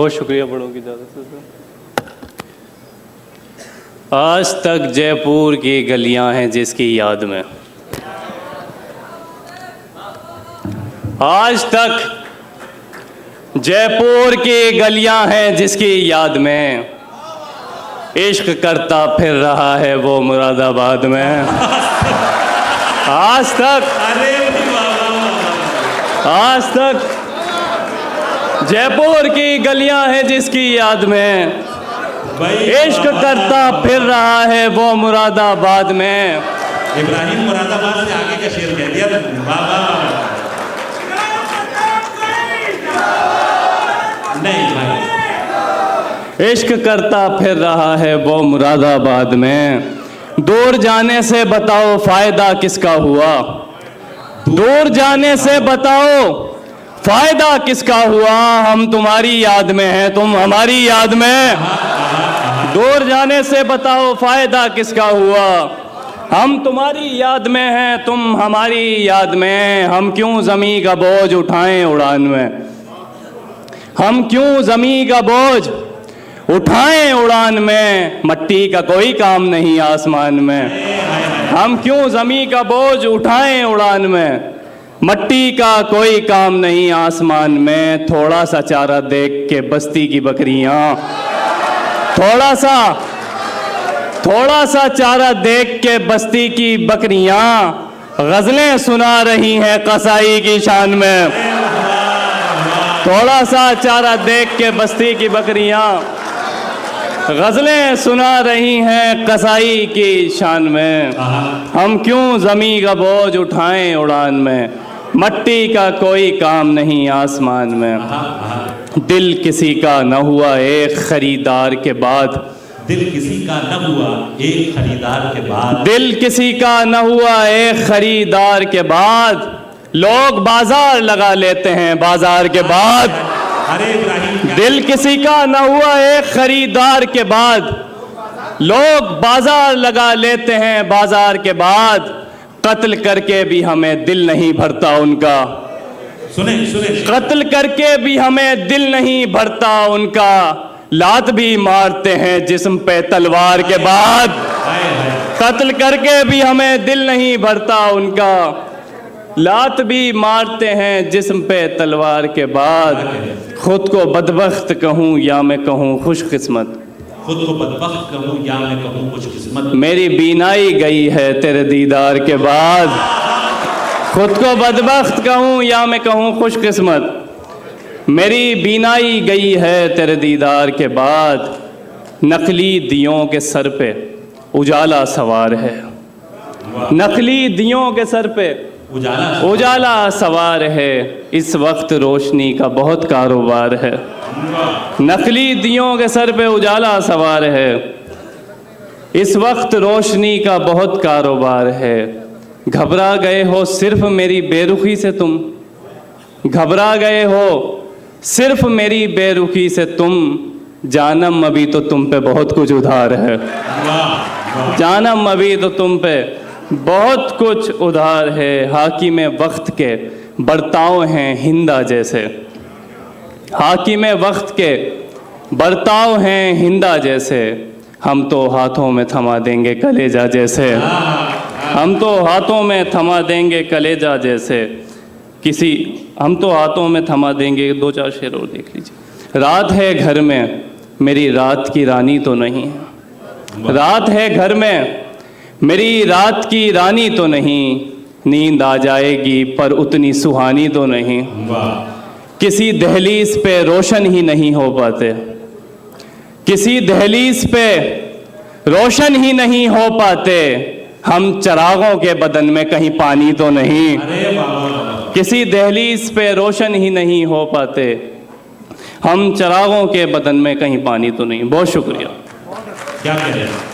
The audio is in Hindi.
बहुत शुक्रिया बड़ों की इजाज़त से। आज तक जयपुर की गलियां हैं जिसकी याद में, आज तक जयपुर की गलियां हैं जिसकी याद में, इश्क करता फिर रहा है वो मुरादाबाद में। आज तक जयपुर की गलियां हैं जिसकी याद में, इश्क करता फिर रहा है वो मुरादाबाद में। इब्राहिम मुरादाबाद से आगे का शेर कह दिया तुमने। वाह नहीं भाई। इश्क करता फिर रहा है वो मुरादाबाद में, दूर जाने से बताओ फायदा किसका हुआ, दूर जाने से बताओ फायदा किसका हुआ। हम तुम्हारी याद में हैं, तुम हमारी याद में। दूर जाने से बताओ फायदा किसका हुआ, हम तुम्हारी याद में हैं, तुम हमारी याद में। हम क्यों ज़मीं का बोझ उठाएं उड़ान में, हम क्यों ज़मीं का बोझ उठाएं उड़ान में। मट्टी का कोई काम नहीं आसमान में, हम क्यों ज़मीं का बोझ उठाएं उड़ान में। मट्टी का कोई काम नहीं आसमान में। थोड़ा सा चारा देख के बस्ती की बकरियां, थोड़ा सा चारा देख के बस्ती की बकरियां गज़लें सुना रही हैं कसाई की शान में। थोड़ा सा चारा देख के बस्ती की बकरियां गज़लें सुना रही हैं कसाई की शान में। हम क्यों ज़मीं का बोझ उठाएं उड़ान में, मट्टी का कोई काम नहीं आसमान में। दिल किसी का न हुआ एक खरीदार के बाद, दिल किसी का न हुआ एक खरीदार के बाद, दिल किसी का न हुआ एक खरीदार के बाद, लोग बाजार लगा लेते हैं बाजार के बाद। अरे इब्राहिम, दिल किसी का न हुआ एक खरीदार के बाद, लोग बाजार लगा लेते हैं बाजार के बाद। कत्ल करके भी हमें दिल नहीं भरता उनका, सुने सुने, कत्ल करके भी हमें दिल नहीं भरता उनका। लात भी मारते हैं जिस्म पे तलवार के बाद, कत्ल करके भी हमें दिल नहीं भरता उनका। लात भी मारते हैं जिस्म पे तलवार के बाद। खुद को बदबख्त कहूँ या मैं कहूँ खुशकिस्मत, खुद को बदबख्त कहूँ या मैं कहूँ खुशकिस्मत। मेरी बीनाई गई है तेरे दीदार के बाद। खुद को बदबख्त कहूँ या मैं कहूँ खुशकिस्मत, मेरी बीनाई गई है तेरे दीदार के बाद। नकली दियों के सर पे उजाला सवार है, नकली दियों के सर पे उजाला सवार है। इस वक्त रोशनी का बहुत कारोबार है, नकली दियों के सर पे उजाला सवार है। इस वक्त रोशनी का बहुत कारोबार है। घबरा गए हो सिर्फ मेरी बेरुखी से तुम, घबरा गए हो सिर्फ मेरी बेरुखी से तुम। जानम अभी तो तुम पे बहुत कुछ उधार है, जानम अभी तो तुम पे बहुत कुछ उधार है। हाकिम वक्त के बर्ताव हैं हिंदा जैसे, हाकिम वक्त के बर्ताव हैं हिंदा जैसे। हम तो हाथों में थमा देंगे कलेजा जैसे, हम तो हाथों में थमा देंगे कलेजा जैसे। हम तो हाथों में थमा देंगे। दो चार शेर और देख लीजिए। रात है घर में मेरी रात की रानी तो नहीं, रात है घर में मेरी रात की रानी तो नहीं। नींद आ जाएगी पर उतनी सुहानी तो नहीं। किसी दहलीज पे रोशन ही नहीं हो पाते, किसी दहलीज पे रोशन ही नहीं हो पाते। हम चिरागों के बदन में कहीं पानी तो नहीं, किसी दहलीज पे रोशन ही नहीं हो पाते। हम चिरागों के बदन में कहीं पानी तो नहीं। बहुत शुक्रिया। क्या कह रहे हैं?